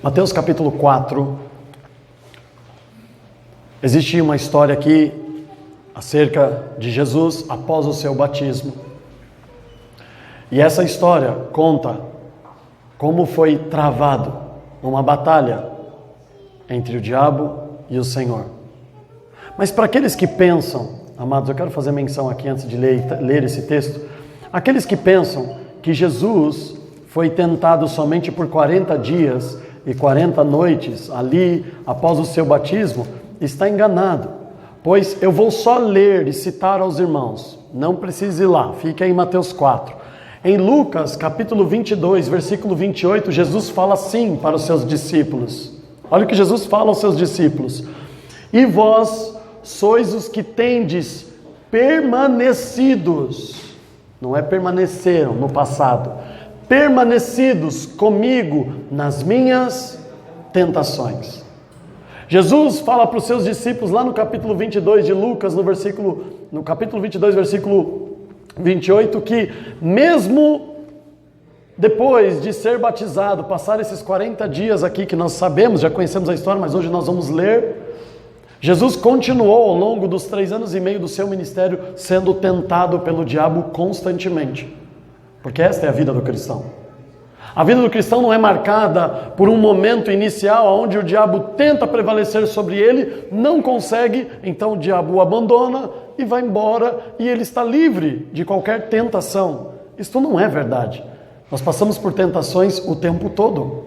Mateus capítulo 4, existe uma história aqui acerca de Jesus após o seu batismo. E essa história conta como foi travado uma batalha entre o diabo e o Senhor. Mas para aqueles que pensam, amados, eu quero fazer menção aqui antes de ler esse texto, aqueles que pensam que Jesus foi tentado somente por 40 dias e 40 noites ali após o seu batismo, está enganado, pois eu vou só ler e citar aos irmãos, não precisa ir lá, fique aí em Mateus 4. Em Lucas capítulo 22, versículo 28, Jesus fala assim para os seus discípulos, olha o que Jesus fala aos seus discípulos: e vós sois os que tendes permanecidos, não é permaneceram no passado, permanecidos comigo nas minhas tentações. Jesus fala para os seus discípulos lá no capítulo 22 de Lucas, no capítulo 22, versículo 28, que mesmo depois de ser batizado, passar esses 40 dias aqui que nós sabemos, já conhecemos a história, mas hoje nós vamos ler, Jesus continuou ao longo dos 3 anos e meio do seu ministério sendo tentado pelo diabo constantemente. Porque esta é a vida do cristão. A vida do cristão não é marcada por um momento inicial onde o diabo tenta prevalecer sobre ele, não consegue, então o diabo o abandona e vai embora e ele está livre de qualquer tentação. Isto não é verdade. Nós passamos por tentações o tempo todo,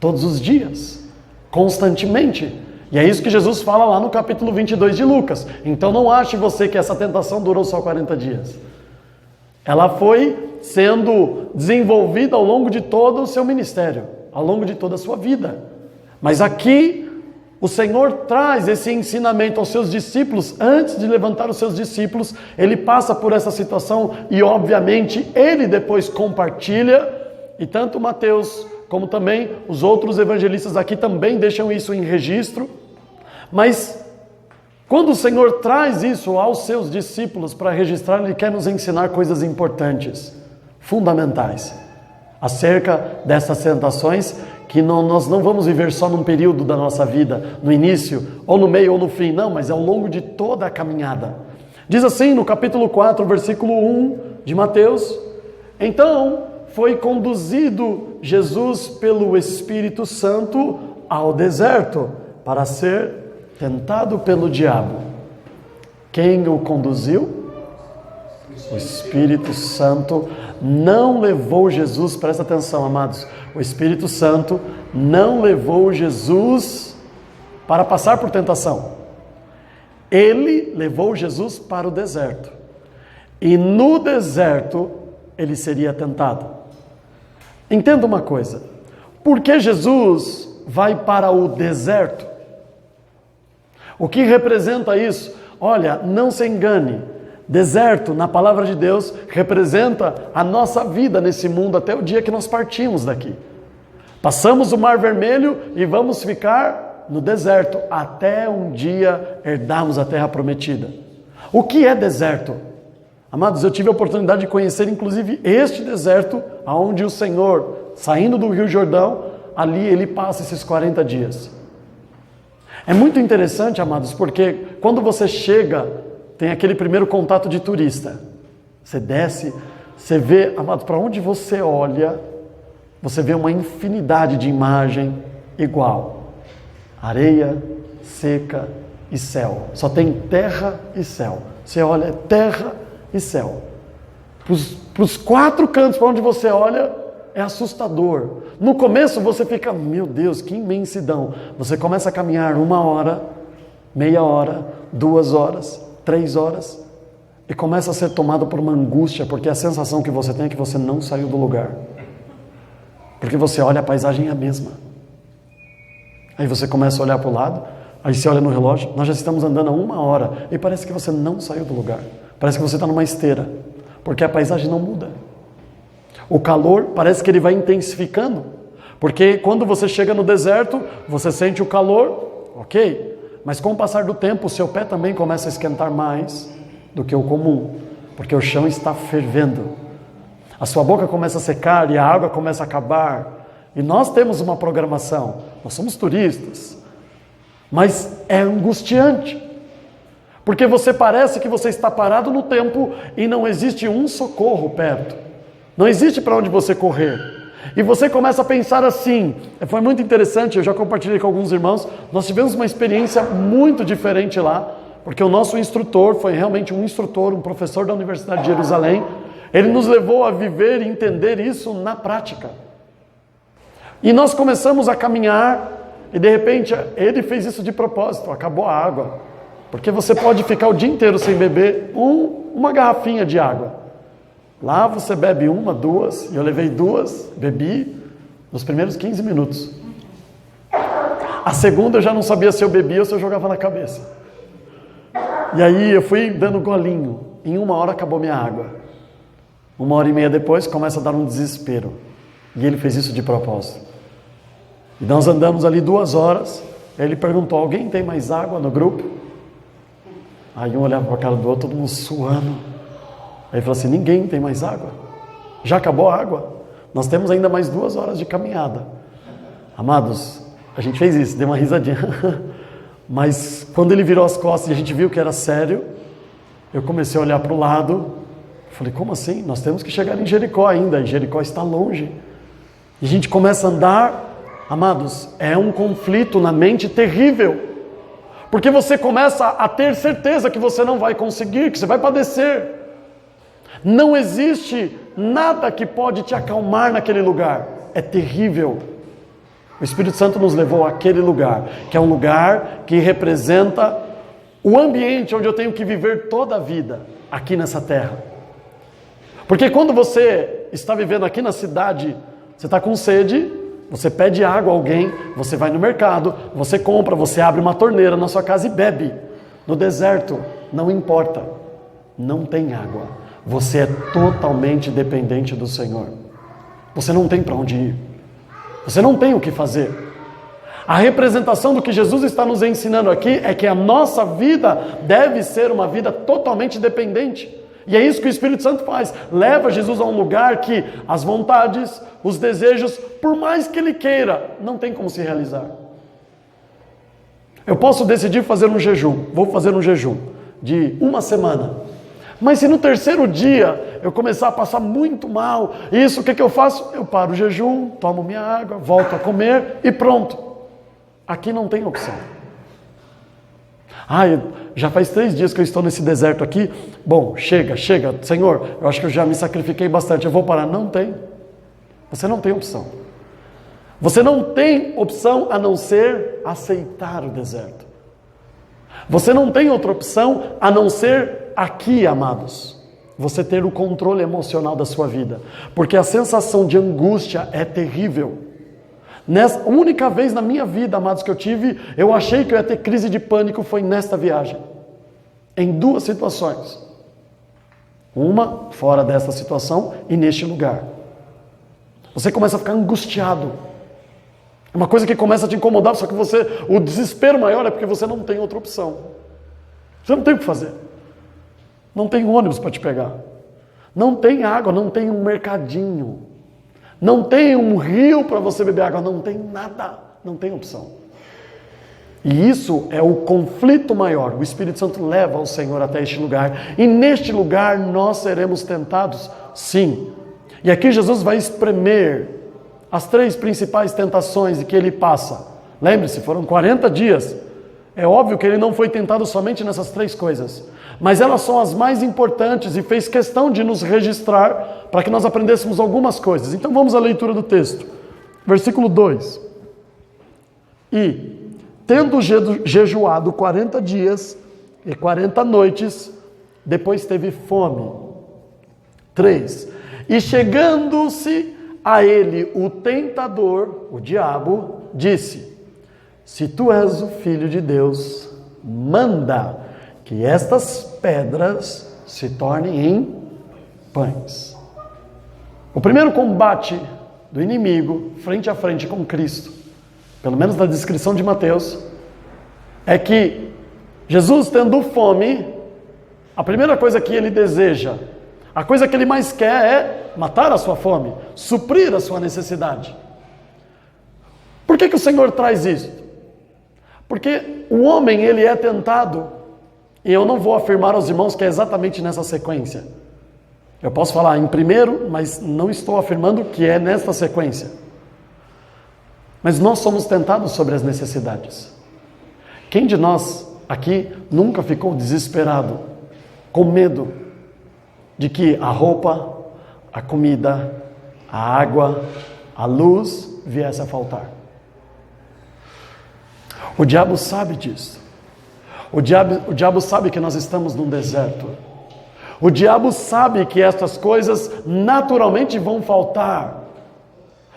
todos os dias, constantemente. E é isso que Jesus fala lá no capítulo 22 de Lucas. Então não ache você que essa tentação durou só 40 dias. Ela foi sendo desenvolvida ao longo de todo o seu ministério, ao longo de toda a sua vida. Mas aqui o Senhor traz esse ensinamento aos seus discípulos. Antes de levantar os seus discípulos, ele passa por essa situação e obviamente ele depois compartilha, e tanto Mateus como também os outros evangelistas aqui também deixam isso em registro. Mas quando o Senhor traz isso aos seus discípulos para registrar, Ele quer nos ensinar coisas importantes, fundamentais, acerca dessas tentações que nós não vamos viver só num período da nossa vida, no início, ou no meio, ou no fim, não, mas ao longo de toda a caminhada. Diz assim no capítulo 4, versículo 1 de Mateus: então foi conduzido Jesus pelo Espírito Santo ao deserto para ser tentado pelo diabo. Quem o conduziu? O Espírito Santo não levou Jesus, presta atenção, amados, o Espírito Santo não levou Jesus para passar por tentação. Ele levou Jesus para o deserto. E no deserto ele seria tentado. Entenda uma coisa, por que Jesus vai para o deserto? O que representa isso? Olha, não se engane, deserto, na palavra de Deus, representa a nossa vida nesse mundo até o dia que nós partimos daqui. Passamos o Mar Vermelho e vamos ficar no deserto até um dia herdarmos a terra prometida. O que é deserto? Amados, eu tive a oportunidade de conhecer inclusive este deserto, onde o Senhor, saindo do Rio Jordão, ali ele passa esses 40 dias. É muito interessante, amados, porque quando você chega, tem aquele primeiro contato de turista. Você desce, você vê, amados, para onde você olha, você vê uma infinidade de imagem igual. Areia, seca e céu. Só tem terra e céu. Você olha, é terra e céu. Para os 4 cantos para onde você olha, é assustador. No começo você fica, meu Deus, que imensidão. Você começa a caminhar 1 hora, meia hora, 2 horas, 3 horas, e começa a ser tomado por uma angústia, porque a sensação que você tem é que você não saiu do lugar. Porque você olha, a paisagem é a mesma. Aí você começa a olhar para o lado, aí você olha no relógio, nós já estamos andando há 1 hora, e parece que você não saiu do lugar. Parece que você está numa esteira, porque a paisagem não muda. O calor parece que ele vai intensificando, porque quando você chega no deserto, você sente o calor, ok, mas com o passar do tempo, o seu pé também começa a esquentar mais do que o comum, porque o chão está fervendo. A sua boca começa a secar e a água começa a acabar, E nós temos uma programação, nós somos turistas, mas é angustiante, porque você parece que você está parado no tempo e não existe um socorro perto, não existe para onde você correr, e você começa a pensar assim. Foi muito interessante, eu já compartilhei com alguns irmãos, nós tivemos uma experiência muito diferente lá, porque o nosso instrutor foi realmente um instrutor, um professor da Universidade de Jerusalém. Ele nos levou a viver e entender isso na prática. E nós começamos a caminhar, e de repente ele fez isso de propósito, acabou a água. Porque você pode ficar o dia inteiro sem beber uma garrafinha de água. Lá você bebe uma, duas, e eu levei duas, bebi nos primeiros 15 minutos. A segunda eu já não sabia se eu bebia ou se eu jogava na cabeça. E aí eu fui dando golinho, em 1 hora acabou minha água. 1h30 depois começa a dar um desespero. E ele fez isso de propósito. E nós andamos ali 2 horas. Ele perguntou: alguém tem mais água no grupo? Aí um olhava para a cara do outro, todo mundo suando. Aí ele falou assim: ninguém tem mais água? Já acabou a água? Nós temos ainda mais 2 horas de caminhada. Amados, a gente fez isso, deu uma risadinha. Mas quando ele virou as costas e a gente viu que era sério, eu comecei a olhar para o lado. Falei: como assim? Nós temos que chegar em Jericó ainda, e Jericó está longe. E a gente começa a andar. Amados, é um conflito na mente terrível, porque você começa a ter certeza que você não vai conseguir, que você vai padecer. Não existe nada que pode te acalmar naquele lugar, é terrível. O Espírito Santo nos levou àquele lugar, que é um lugar que representa o ambiente onde eu tenho que viver toda a vida, aqui nessa terra. Porque quando você está vivendo aqui na cidade, você está com sede, você pede água a alguém, você vai no mercado, você compra, você abre uma torneira na sua casa e bebe. No deserto, não importa, não tem água. Você é totalmente dependente do Senhor. Você não tem para onde ir. Você não tem o que fazer. A representação do que Jesus está nos ensinando aqui é que a nossa vida deve ser uma vida totalmente dependente. E é isso que o Espírito Santo faz. Leva Jesus a um lugar que as vontades, os desejos, por mais que ele queira, não tem como se realizar. Eu posso decidir fazer um jejum. Vou fazer um jejum de 1 semana. Mas se no 3º dia eu começar a passar muito mal, isso, o que eu faço? Eu paro o jejum, tomo minha água, volto a comer e pronto. Aqui não tem opção. Já faz 3 dias que eu estou nesse deserto aqui. Bom, chega, Senhor, eu acho que eu já me sacrifiquei bastante, eu vou parar. Não tem. Você não tem opção. Você não tem opção a não ser aceitar o deserto. Você não tem outra opção a não ser aqui, amados, você ter o controle emocional da sua vida. Porque a sensação de angústia é terrível. Nessa única vez na minha vida, amados, que eu achei que eu ia ter crise de pânico, foi nesta viagem. Em 2 situações. Uma fora dessa situação e neste lugar. Você começa a ficar angustiado. É uma coisa que começa a te incomodar, só que o desespero maior é porque você não tem outra opção. Você não tem o que fazer. Não tem ônibus para te pegar. Não tem água, não tem um mercadinho. Não tem um rio para você beber água, não tem nada, não tem opção. E isso é o conflito maior. O Espírito Santo leva o Senhor até este lugar. E neste lugar nós seremos tentados? Sim. E aqui Jesus vai espremer as 3 principais tentações que ele passa. Lembre-se, foram 40 dias. É óbvio que ele não foi tentado somente nessas 3 coisas. Mas elas são as mais importantes e fez questão de nos registrar para que nós aprendêssemos algumas coisas. Então vamos à leitura do texto. Versículo 2. E, tendo jejuado 40 dias e 40 noites, depois teve fome. 3. E chegando-se a ele o tentador, o diabo, disse: se tu és o Filho de Deus, manda que estas pedras se tornem em pães. O primeiro combate do inimigo, frente a frente com Cristo, pelo menos na descrição de Mateus, é que Jesus, tendo fome, a primeira coisa que ele deseja, a coisa que ele mais quer é matar a sua fome, suprir a sua necessidade. que o Senhor traz isso? Porque o homem, ele é tentado, e eu não vou afirmar aos irmãos que é exatamente nessa sequência. Eu posso falar em primeiro, mas não estou afirmando que é nesta sequência. Mas nós somos tentados sobre as necessidades. Quem de nós aqui nunca ficou desesperado, com medo de que a roupa, a comida, a água, a luz viesse a faltar? O diabo sabe disso. O diabo sabe que nós estamos num deserto. O diabo sabe que estas coisas naturalmente vão faltar.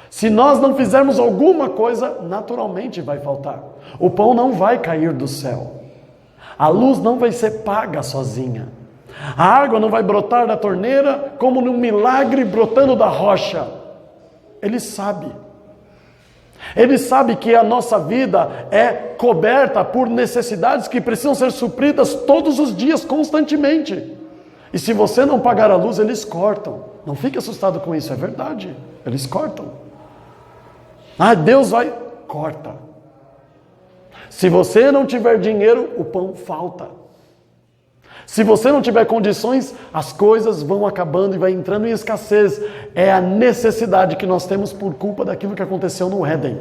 Se nós não fizermos alguma coisa, naturalmente vai faltar. O pão não vai cair do céu. A luz não vai ser paga sozinha. A água não vai brotar da torneira como num milagre brotando da rocha. Ele sabe. Ele sabe que a nossa vida é coberta por necessidades que precisam ser supridas todos os dias, constantemente. E se você não pagar a luz, eles cortam. Não fique assustado com isso, é verdade. Eles cortam. Deus vai... Corta. Se você não tiver dinheiro, o pão falta. Se você não tiver condições, as coisas vão acabando e vai entrando em escassez. É a necessidade que nós temos por culpa daquilo que aconteceu no Éden.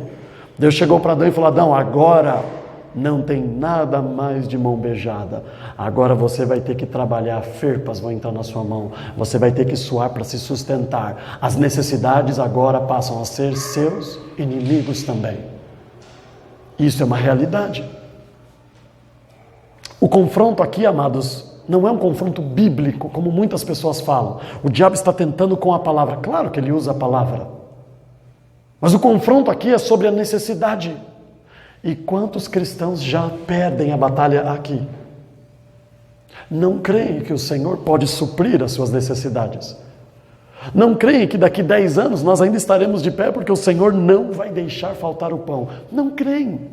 Deus chegou para Adão e falou: Adão, agora não tem nada mais de mão beijada. Agora você vai ter que trabalhar, ferpas vão entrar na sua mão. Você vai ter que suar para se sustentar. As necessidades agora passam a ser seus inimigos também. Isso é uma realidade. O confronto aqui, amados, não é um confronto bíblico, como muitas pessoas falam. O diabo está tentando com a palavra. Claro que ele usa a palavra. Mas o confronto aqui é sobre a necessidade. E quantos cristãos já perdem a batalha aqui? Não creem que o Senhor pode suprir as suas necessidades. Não creem que daqui 10 anos nós ainda estaremos de pé porque o Senhor não vai deixar faltar o pão. Não creem.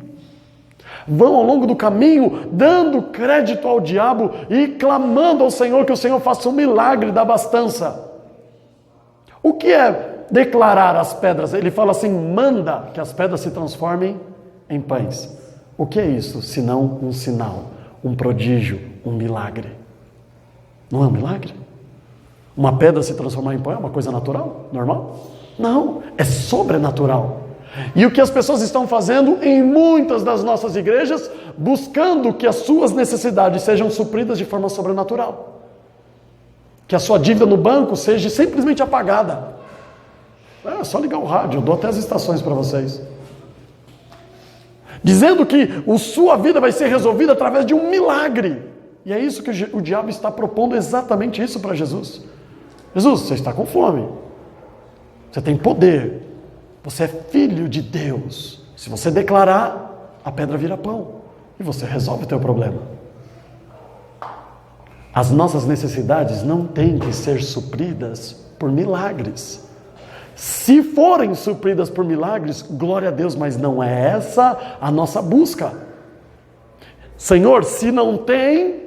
Vão ao longo do caminho dando crédito ao diabo e clamando ao Senhor que o Senhor faça um milagre da abastança. O que é declarar as pedras? Ele fala assim: manda que as pedras se transformem em pães. O que é isso? Senão um sinal, um prodígio, um milagre. Não é um milagre? Uma pedra se transformar em pão é uma coisa natural? Normal? Não, é sobrenatural. E o que as pessoas estão fazendo em muitas das nossas igrejas, buscando que as suas necessidades sejam supridas de forma sobrenatural. Que a sua dívida no banco seja simplesmente apagada. É só ligar o rádio, eu dou até as estações para vocês. Dizendo que a sua vida vai ser resolvida através de um milagre. E é isso que o diabo está propondo, exatamente isso para Jesus. Jesus, você está com fome. Você tem poder. Você é filho de Deus. Se você declarar, a pedra vira pão. E você resolve o teu problema. As nossas necessidades não têm que ser supridas por milagres. Se forem supridas por milagres, glória a Deus, mas não é essa a nossa busca. Senhor, se não tem,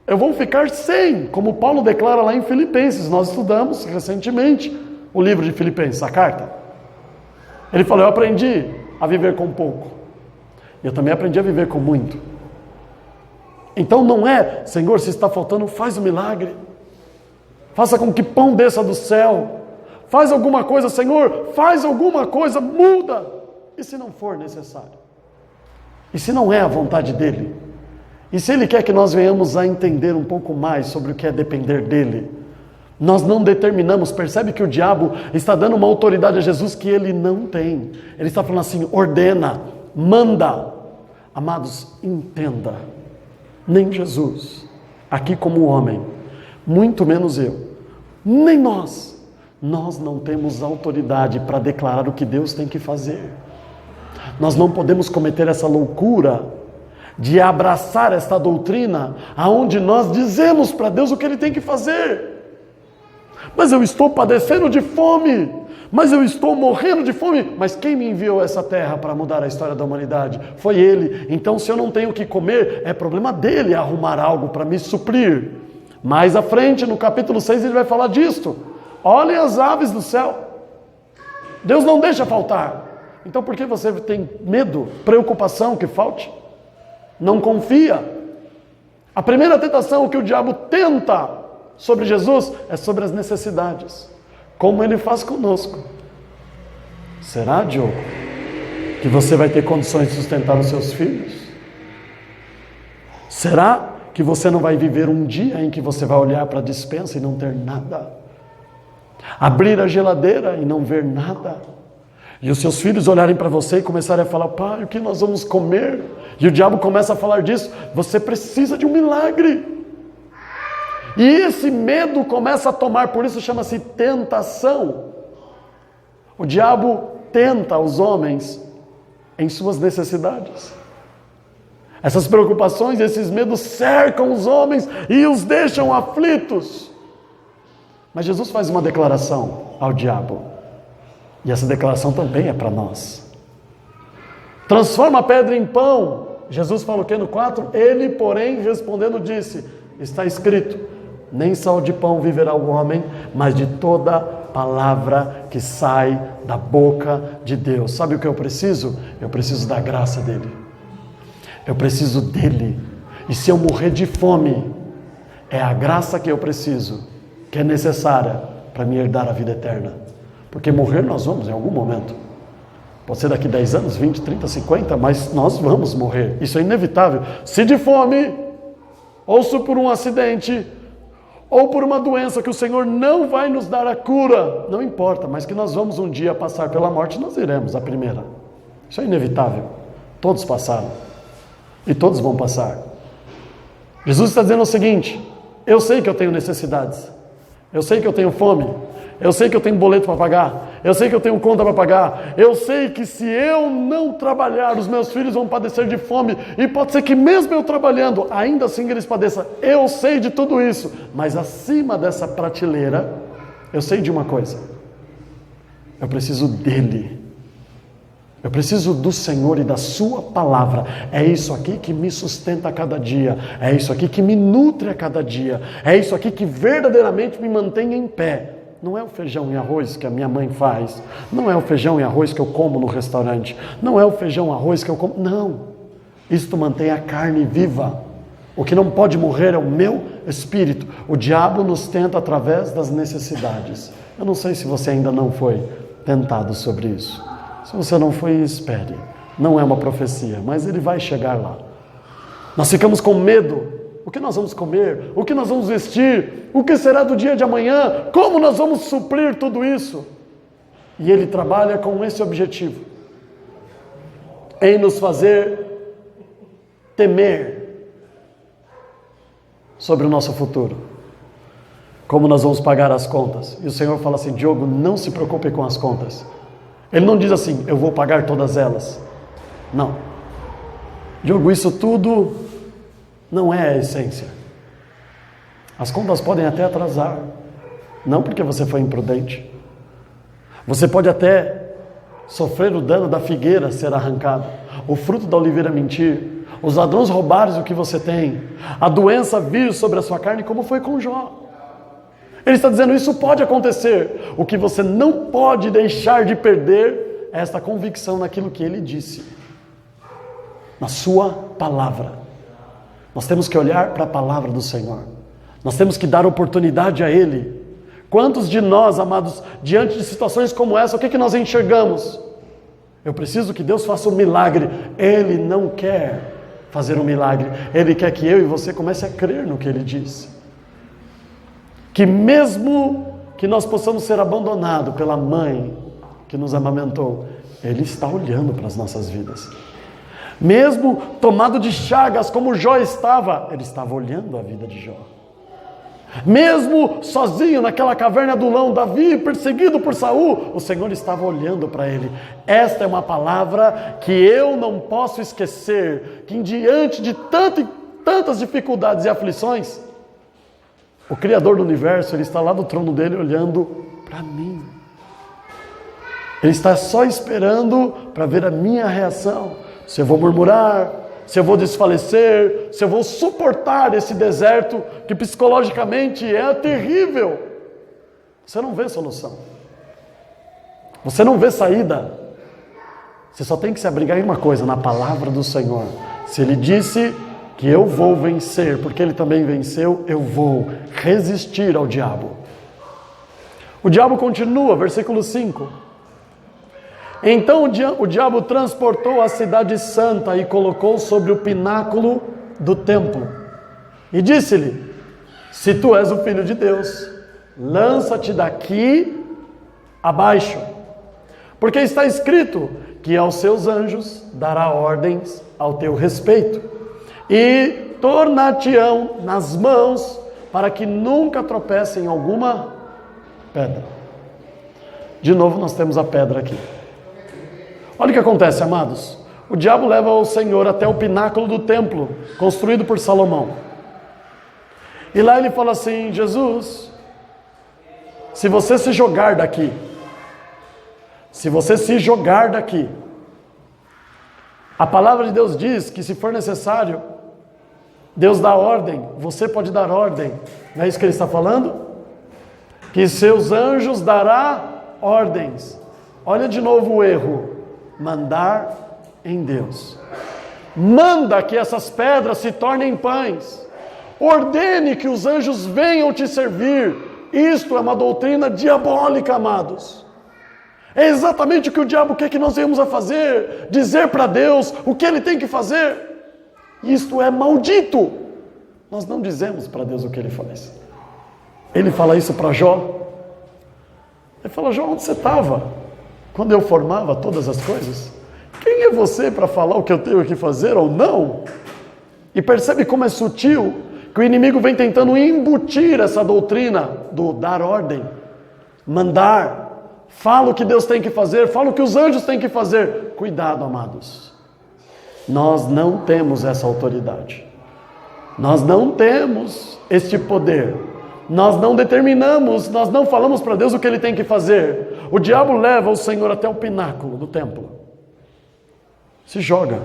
eu vou ficar sem, como Paulo declara lá em Filipenses. Nós estudamos recentemente o livro de Filipenses, a carta. Ele falou: eu aprendi a viver com pouco. Eu também aprendi a viver com muito. Então não é, Senhor, se está faltando, faz um milagre. Faça com que pão desça do céu. Faz alguma coisa, Senhor, faz alguma coisa, muda. E se não for necessário? E se não é a vontade dEle? E se Ele quer que nós venhamos a entender um pouco mais sobre o que é depender dEle? Nós não determinamos. Percebe que o diabo está dando uma autoridade a Jesus que ele não tem. Ele está falando assim: ordena, manda. Amados, entenda. Nem Jesus, aqui como homem, muito menos eu, nem nós não temos autoridade para declarar o que Deus tem que fazer. Nós não podemos cometer essa loucura de abraçar esta doutrina aonde nós dizemos para Deus o que Ele tem que fazer. Mas eu estou padecendo de fome, mas eu estou morrendo de fome. Mas quem me enviou essa terra para mudar a história da humanidade? Foi Ele. Então, se eu não tenho o que comer, é problema dEle arrumar algo para me suprir. Mais à frente, no capítulo 6, ele vai falar disto. Olhem as aves do céu. Deus não deixa faltar. Então por que você tem medo, preocupação que falte? Não confia. A primeira tentação que o diabo tenta sobre Jesus é sobre as necessidades. Como ele faz conosco. Será, Diogo, que você vai ter condições de sustentar os seus filhos? Será que você não vai viver um dia em que você vai olhar para a despensa e não ter nada? Abrir a geladeira e não ver nada? E os seus filhos olharem para você e começarem a falar: pai, o que nós vamos comer? E o diabo começa a falar disso. Você precisa de um milagre. E esse medo começa a tomar, por isso chama-se tentação. O diabo tenta os homens em suas necessidades. Essas preocupações, esses medos cercam os homens e os deixam aflitos. Mas Jesus faz uma declaração ao diabo. E essa declaração também é para nós. Transforma a pedra em pão. Jesus fala o que no 4? Ele, porém, respondendo, disse: está escrito, nem só de pão viverá o homem, mas de toda palavra que sai da boca de Deus. Sabe o que eu preciso? Eu preciso da graça dele. Eu preciso dele. E se eu morrer de fome, é a graça que eu preciso, que é necessária para me herdar a vida eterna. Porque morrer nós vamos em algum momento. Pode ser daqui 10 anos, 20, 30, 50, mas nós vamos morrer. Isso é inevitável. Se de fome, ou se por um acidente, ou por uma doença que o Senhor não vai nos dar a cura, não importa, mas que nós vamos um dia passar pela morte, nós iremos a primeira. Isso é inevitável. Todos passaram. E todos vão passar. Jesus está dizendo o seguinte: eu sei que eu tenho necessidades. Eu sei que eu tenho fome. Eu sei que eu tenho boleto para pagar. Eu sei que eu tenho conta para pagar. Eu sei que se eu não trabalhar, os meus filhos vão padecer de fome. E pode ser que mesmo eu trabalhando, ainda assim eles padeçam. Eu sei de tudo isso. Mas acima dessa prateleira, eu sei de uma coisa. Eu preciso dele. Eu preciso do Senhor e da sua palavra. É isso aqui que me sustenta a cada dia. É isso aqui que me nutre a cada dia. É isso aqui que verdadeiramente me mantém em pé. Não é o feijão e arroz que a minha mãe faz. Não é o feijão e arroz que eu como no restaurante. Não é o feijão e arroz que eu como. Não. Isto mantém a carne viva. O que não pode morrer é o meu espírito. O diabo nos tenta através das necessidades. Eu não sei se você ainda não foi tentado sobre isso. Se você não foi, espere. Não é uma profecia, mas ele vai chegar lá. Nós ficamos com medo. O que nós vamos comer? O que nós vamos vestir? O que será do dia de amanhã? Como nós vamos suprir tudo isso? E ele trabalha com esse objetivo. Em nos fazer temer sobre o nosso futuro. Como nós vamos pagar as contas? E o Senhor fala assim: Diogo, não se preocupe com as contas. Ele não diz assim: eu vou pagar todas elas. Não. Diogo, isso tudo não é a essência. As contas podem até atrasar. Não porque você foi imprudente. Você pode até sofrer o dano da figueira ser arrancado, o fruto da oliveira mentir, os ladrões roubarem o que você tem, a doença vir sobre a sua carne, como foi com Jó. Ele está dizendo: isso pode acontecer. O que você não pode deixar de perder é esta convicção naquilo que ele disse, na sua palavra. Nós temos que olhar para a palavra do Senhor. Nós temos que dar oportunidade a ele. Quantos de nós, amados, diante de situações como essa, o que nós enxergamos? Eu preciso que Deus faça um milagre. Ele não quer fazer um milagre. Ele quer que eu e você comece a crer no que ele disse. Que mesmo que nós possamos ser abandonados pela mãe que nos amamentou, ele está olhando para as nossas vidas. Mesmo tomado de chagas como Jó estava, ele estava olhando a vida de Jó. Mesmo sozinho naquela caverna do Adulão, Davi perseguido por Saul, o Senhor estava olhando para ele. Esta é uma palavra que eu não posso esquecer, que diante de tantas dificuldades e aflições, o Criador do universo, ele está lá no trono dele olhando para mim. Ele está só esperando para ver a minha reação. Se eu vou murmurar, se eu vou desfalecer, se eu vou suportar esse deserto que psicologicamente é terrível. Você não vê solução. Você não vê saída. Você só tem que se abrigar em uma coisa, na palavra do Senhor. Se Ele disse que eu vou vencer, porque Ele também venceu, eu vou resistir ao diabo. O diabo continua, versículo 5. Então o diabo transportou a cidade santa e colocou sobre o pináculo do templo. E disse-lhe: se tu és o Filho de Deus, lança-te daqui abaixo. Porque está escrito que aos seus anjos dará ordens ao teu respeito, e tornar-te-ão nas mãos, para que nunca tropecem em alguma pedra. De novo nós temos a pedra aqui. Olha o que acontece, amados. O diabo leva o Senhor até o pináculo do templo, construído por Salomão. E lá ele fala assim: Jesus, se você se jogar daqui, a palavra de Deus diz que se for necessário, Deus dá ordem, você pode dar ordem. Não é isso que ele está falando? Que seus anjos dará ordens. Olha de novo o erro. Mandar em Deus. Manda que essas pedras se tornem pães. Ordene que os anjos venham te servir. Isto é uma doutrina diabólica, amados. É exatamente o que o diabo quer que nós venhamos a fazer. Dizer para Deus o que Ele tem que fazer. Isto é maldito. Nós não dizemos para Deus o que Ele faz. Ele fala isso para Jó. Ele fala: Jó, onde você estava quando eu formava todas as coisas? Quem é você para falar o que eu tenho que fazer ou não? E percebe como é sutil que o inimigo vem tentando embutir essa doutrina do dar ordem, mandar. Fala o que Deus tem que fazer, fala o que os anjos têm que fazer. Cuidado, amados. Nós não temos essa autoridade. Nós não temos este poder. Nós não determinamos, nós não falamos para Deus o que Ele tem que fazer. O diabo leva o Senhor até o pináculo do templo. Se joga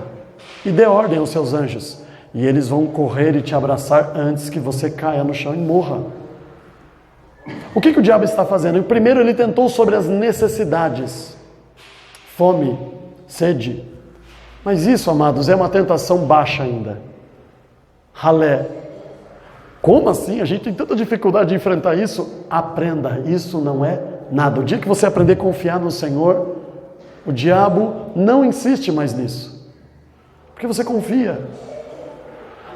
e dê ordem aos seus anjos. E eles vão correr e te abraçar antes que você caia no chão e morra. O que o diabo está fazendo? Primeiro ele tentou sobre as necessidades. Fome, sede. Mas isso, amados, é uma tentação baixa ainda. Ralé. Como assim? A gente tem tanta dificuldade de enfrentar isso. Aprenda, isso não é nada. O dia que você aprender a confiar no Senhor, o diabo não insiste mais nisso. Porque você confia.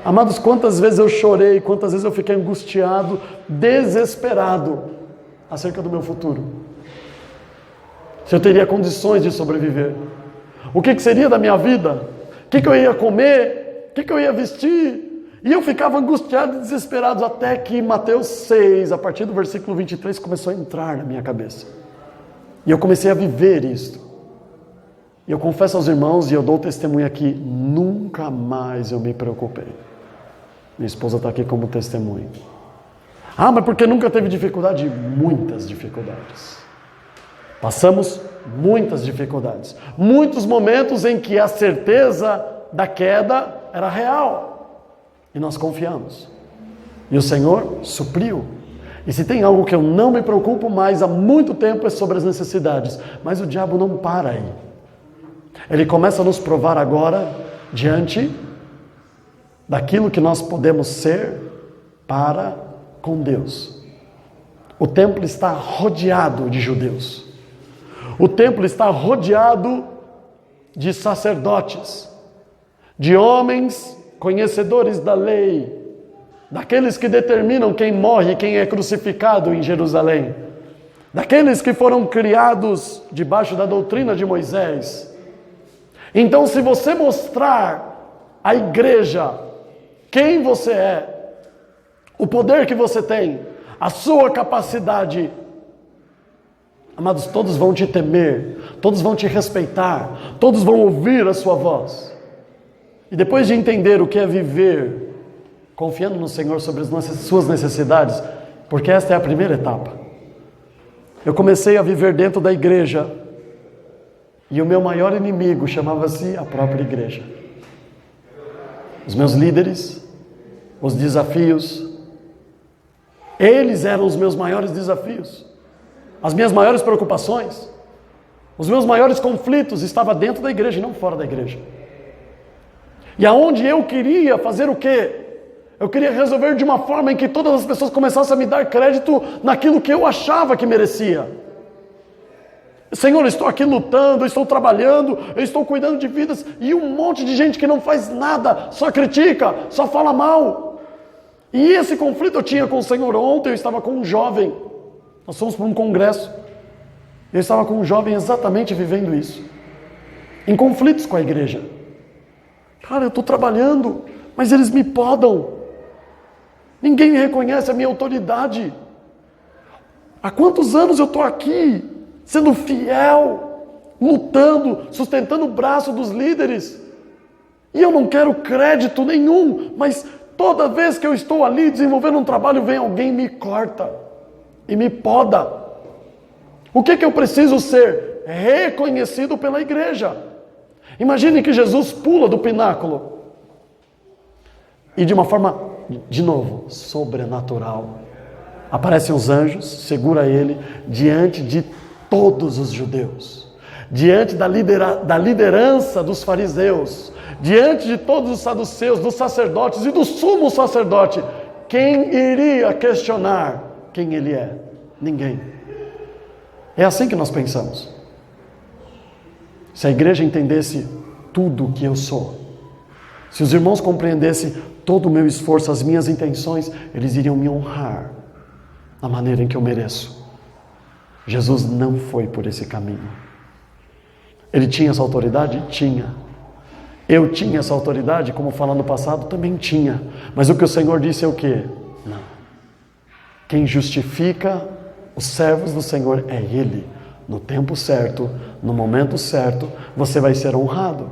Amados, quantas vezes eu chorei, quantas vezes eu fiquei angustiado, desesperado acerca do meu futuro. Se eu teria condições de sobreviver. O que seria da minha vida? O que eu ia comer? O que eu ia vestir? E eu ficava angustiado e desesperado até que Mateus 6, a partir do versículo 23, começou a entrar na minha cabeça. E eu comecei a viver isto. E eu confesso aos irmãos, e eu dou testemunho aqui, nunca mais eu me preocupei. Minha esposa está aqui como testemunho. Ah, mas porque nunca teve dificuldade? Muitas dificuldades. Passamos muitas dificuldades. Muitos momentos em que a certeza da queda era real. E nós confiamos. E o Senhor supriu. E se tem algo que eu não me preocupo mais há muito tempo é sobre as necessidades. Mas o diabo não para aí. Ele começa a nos provar agora, diante daquilo que nós podemos ser para com Deus. O templo está rodeado de judeus. O templo está rodeado de sacerdotes, de homens conhecedores da lei, daqueles que determinam quem morre e quem é crucificado em Jerusalém, daqueles que foram criados debaixo da doutrina de Moisés. Então, se você mostrar à igreja quem você é, o poder que você tem, a sua capacidade, amados, todos vão te temer, todos vão te respeitar, todos vão ouvir a sua voz. E depois de entender o que é viver confiando no Senhor sobre as suas necessidades, porque esta é a primeira etapa. Eu comecei a viver dentro da igreja e o meu maior inimigo chamava-se a própria igreja. Os meus líderes, os desafios, eles eram os meus maiores desafios, as minhas maiores preocupações. Os meus maiores conflitos estavam dentro da igreja e não fora da igreja. E aonde eu queria fazer o quê? Eu queria resolver de uma forma em que todas as pessoas começassem a me dar crédito naquilo que eu achava que merecia. Senhor, eu estou aqui lutando, eu estou trabalhando, eu estou cuidando de vidas, e um monte de gente que não faz nada, só critica, só fala mal. E esse conflito eu tinha com o Senhor. Ontem eu estava com um jovem, nós fomos para um congresso, eu estava com um jovem exatamente vivendo isso, em conflitos com a igreja. Cara, eu estou trabalhando, mas eles me podam, ninguém reconhece a minha autoridade. Há quantos anos eu estou aqui, sendo fiel, lutando, sustentando o braço dos líderes, e eu não quero crédito nenhum, mas toda vez que eu estou ali desenvolvendo um trabalho, vem alguém e me corta, e me poda. O que eu preciso ser? Reconhecido pela igreja. Imagine que Jesus pula do pináculo, e de uma forma, de novo, sobrenatural, aparecem os anjos, segura ele, diante de todos os judeus, diante da liderança dos fariseus, diante de todos os saduceus, dos sacerdotes e do sumo sacerdote. Quem iria questionar quem ele é? Ninguém. É assim que nós pensamos. Se a igreja entendesse tudo o que eu sou, se os irmãos compreendessem todo o meu esforço, as minhas intenções, eles iriam me honrar da maneira em que eu mereço. Jesus não foi por esse caminho. Ele tinha essa autoridade? Tinha. Eu tinha essa autoridade, como falando no passado? Também tinha. Mas o que o Senhor disse é o quê? Não. Quem justifica os servos do Senhor é Ele. No tempo certo, no momento certo, você vai ser honrado.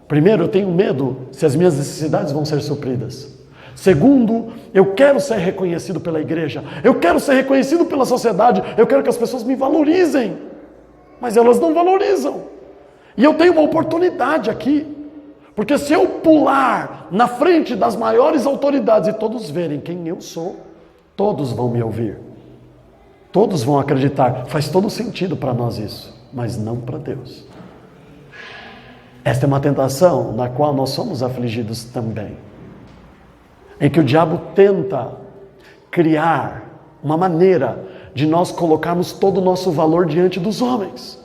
Primeiro, eu tenho medo se as minhas necessidades vão ser supridas. Segundo, eu quero ser reconhecido pela igreja, eu quero ser reconhecido pela sociedade, eu quero que as pessoas me valorizem, mas elas não valorizam. E eu tenho uma oportunidade aqui, porque se eu pular na frente das maiores autoridades e todos verem quem eu sou, todos vão me ouvir, todos vão acreditar. Faz todo sentido para nós isso, mas não para Deus. Esta é uma tentação na qual nós somos afligidos também, em que o diabo tenta criar uma maneira de nós colocarmos todo o nosso valor diante dos homens.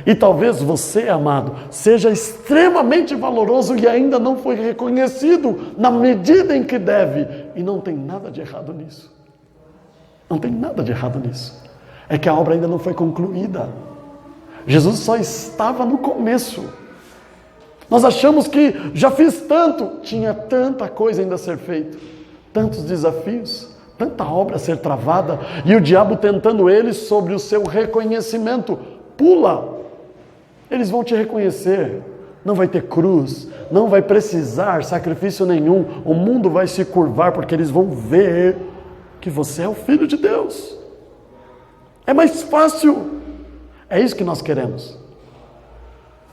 E talvez você, amado, seja extremamente valoroso e ainda não foi reconhecido na medida em que deve. E não tem nada de errado nisso. Não tem nada de errado nisso. É que a obra ainda não foi concluída. Jesus só estava no começo. Nós achamos que já fiz tanto, tinha tanta coisa ainda a ser feita, tantos desafios, tanta obra a ser travada, e o diabo tentando eles sobre o seu reconhecimento. Pula, eles vão te reconhecer, não vai ter cruz, não vai precisar sacrifício nenhum, o mundo vai se curvar porque eles vão ver que você é o Filho de Deus. É mais fácil, é isso que nós queremos.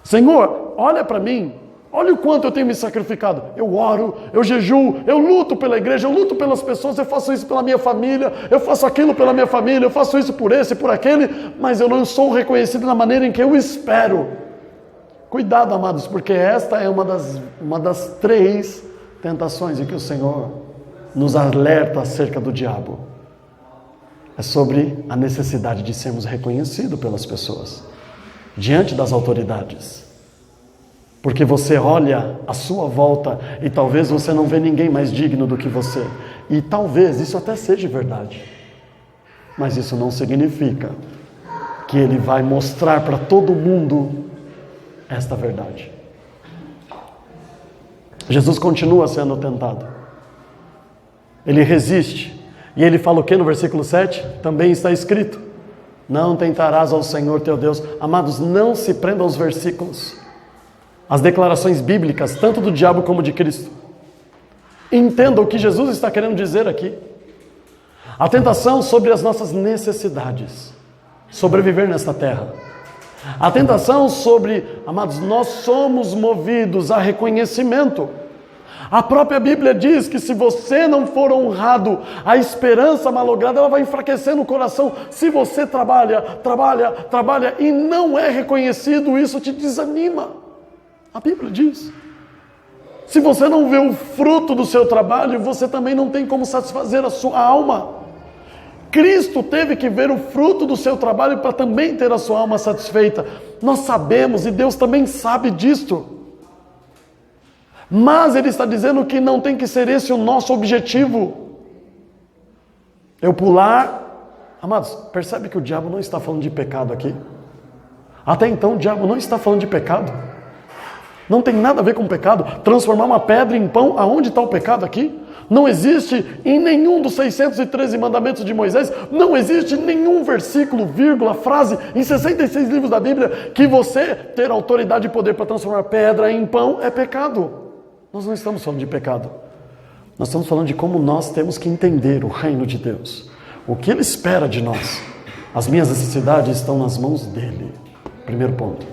Senhor, olha para mim, olha o quanto eu tenho me sacrificado. Eu oro, eu jejuo, eu luto pela igreja, eu luto pelas pessoas, eu faço isso pela minha família, eu faço aquilo pela minha família, eu faço isso por esse, por aquele, mas eu não sou reconhecido da maneira em que eu espero. Cuidado, amados, porque esta é uma das 3 tentações em que o Senhor nos alerta acerca do diabo. É sobre a necessidade de sermos reconhecidos pelas pessoas, diante das autoridades. Porque você olha à sua volta e talvez você não vê ninguém mais digno do que você. E talvez isso até seja verdade. Mas isso não significa que ele vai mostrar para todo mundo esta verdade. Jesus continua sendo tentado. Ele resiste. E ele fala o que no versículo 7? Também está escrito: não tentarás ao Senhor teu Deus. Amados, não se prendam aos versículos, as declarações bíblicas, tanto do diabo como de Cristo. Entenda o que Jesus está querendo dizer aqui. A tentação sobre as nossas necessidades, sobreviver nesta terra. A tentação sobre, amados, nós somos movidos a reconhecimento. A própria Bíblia diz que se você não for honrado, a esperança malograda ela vai enfraquecer no coração. Se você trabalha e não é reconhecido, isso te desanima. A Bíblia diz. Se você não vê o fruto do seu trabalho, você também não tem como satisfazer a sua alma. Cristo teve que ver o fruto do seu trabalho para também ter a sua alma satisfeita. Nós sabemos e Deus também sabe disto. Mas Ele está dizendo que não tem que ser esse o nosso objetivo. Eu pular... Amados, percebe que o diabo não está falando de pecado aqui? Até então o diabo não está falando de pecado. Não tem nada a ver com pecado. Transformar uma pedra em pão, aonde está o pecado aqui? Não existe em nenhum dos 613 mandamentos de Moisés, não existe nenhum versículo, vírgula, frase, em 66 livros da Bíblia, que você ter autoridade e poder para transformar pedra em pão é pecado. Nós não estamos falando de pecado. Nós estamos falando de como nós temos que entender o reino de Deus. O que Ele espera de nós. As minhas necessidades estão nas mãos dEle. Primeiro ponto.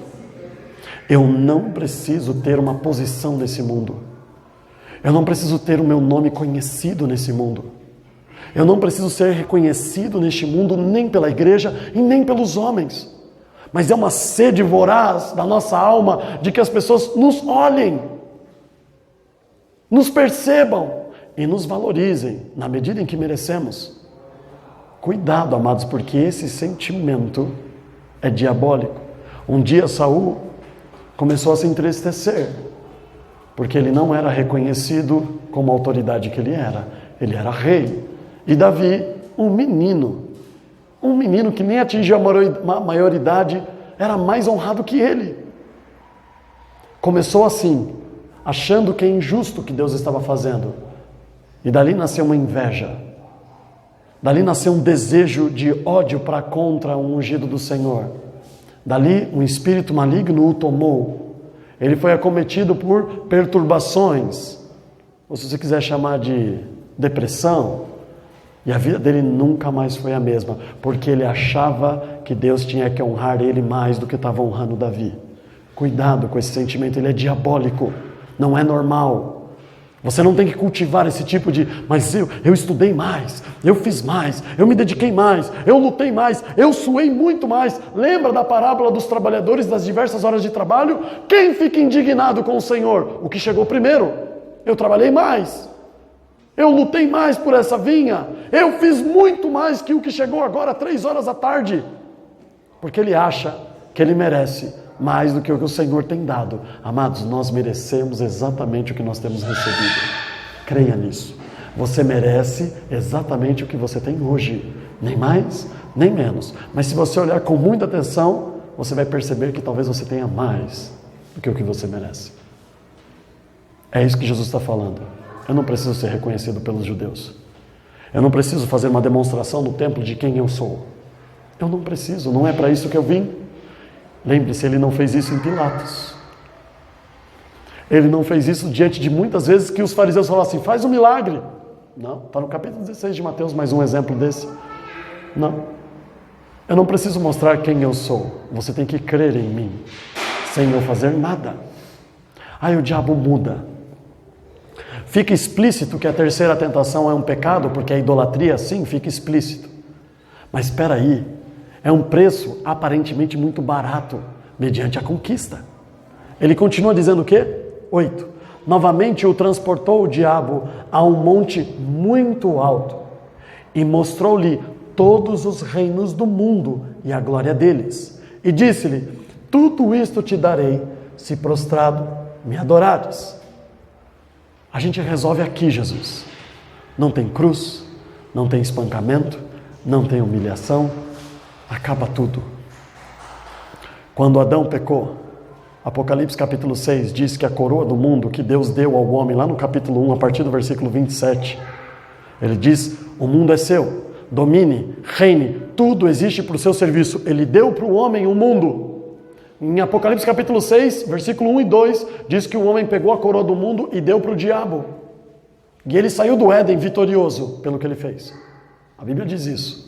Eu não preciso ter uma posição nesse mundo. Eu não preciso ter o meu nome conhecido nesse mundo. Eu não preciso ser reconhecido neste mundo nem pela igreja e nem pelos homens. Mas é uma sede voraz da nossa alma de que as pessoas nos olhem, nos percebam e nos valorizem na medida em que merecemos. Cuidado, amados, porque esse sentimento é diabólico. Um dia Saul começou a se entristecer, porque ele não era reconhecido como a autoridade que ele era rei. E Davi, um menino que nem atingiu a maioridade, era mais honrado que ele. Começou assim, achando que é injusto o que Deus estava fazendo. E dali nasceu uma inveja. Dali nasceu um desejo de ódio para contra um ungido do Senhor. Dali um espírito maligno o tomou. Ele foi acometido por perturbações, ou se você quiser chamar de depressão, e a vida dele nunca mais foi a mesma, porque ele achava que Deus tinha que honrar ele mais do que estava honrando Davi. Cuidado com esse sentimento, ele é diabólico, não é normal. Você não tem que cultivar esse tipo de, mas eu estudei mais, eu fiz mais, eu me dediquei mais, eu lutei mais, eu suei muito mais. Lembra da parábola dos trabalhadores das diversas horas de trabalho? Quem fica indignado com o Senhor? O que chegou primeiro. Eu trabalhei mais, eu lutei mais por essa vinha, eu fiz muito mais que o que chegou agora 3 horas da tarde. Porque ele acha que ele merece mais do que o Senhor tem dado. Amados, nós merecemos exatamente o que nós temos recebido. Creia nisso. Você merece exatamente o que você tem hoje. Nem mais, nem menos. Mas se você olhar com muita atenção, você vai perceber que talvez você tenha mais do que o que você merece. É isso que Jesus está falando. Eu não preciso ser reconhecido pelos judeus. Eu não preciso fazer uma demonstração no templo de quem eu sou. Eu não preciso, não é para isso que eu vim. Lembre-se, ele não fez isso em Pilatos. Ele não fez isso diante de muitas vezes que os fariseus falaram assim, faz um milagre. Não, está no capítulo 16 de Mateus, mais um exemplo desse. Não. Eu não preciso mostrar quem eu sou. Você tem que crer em mim, sem eu fazer nada. Aí o diabo muda. Fica explícito que a terceira tentação é um pecado, porque a idolatria, sim, fica explícito. Mas espera aí. É um preço aparentemente muito barato, mediante a conquista. Ele continua dizendo o quê? 8. Novamente o transportou o diabo a um monte muito alto e mostrou-lhe todos os reinos do mundo e a glória deles. E disse-lhe, tudo isto te darei, se prostrado me adorares. A gente resolve aqui, Jesus. Não tem cruz, não tem espancamento, não tem humilhação, acaba tudo. Quando Adão pecou, Apocalipse capítulo 6 diz que a coroa do mundo que Deus deu ao homem, lá no capítulo 1, a partir do versículo 27, ele diz, o mundo é seu, domine, reine, tudo existe para o seu serviço. Ele deu para o homem o mundo. Em Apocalipse capítulo 6, versículo 1 e 2, diz que o homem pegou a coroa do mundo e deu para o diabo. E ele saiu do Éden vitorioso pelo que ele fez. A Bíblia diz isso.